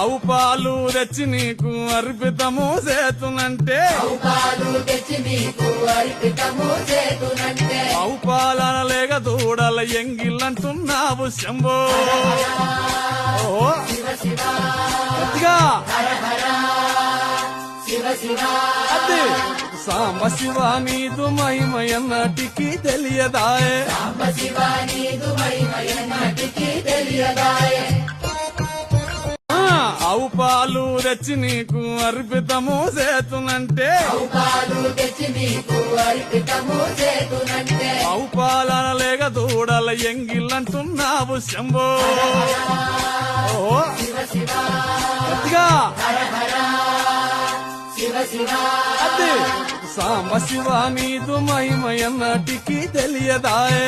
ఆవు పాలు తెచ్చి నీకు అర్పితము చేతునంటే ఆవు పాలనలేక దూడల ఎంగిల్లంటున్నావు శంభో ఓహో గట్టిగా అదే సాంబ శివ నీదు మహిమయన్నటికి తెలియదాయే ఆవు పాలు తెచ్చి నీకు అర్పితము చేతునంటే ఆవు పాలనలేక దూడల ఎంగిల్లంటున్నావు శంభో ఓహో గట్టిగా అదే సాంబ శివ నీదు మహిమయన్నటికి తెలియదాయే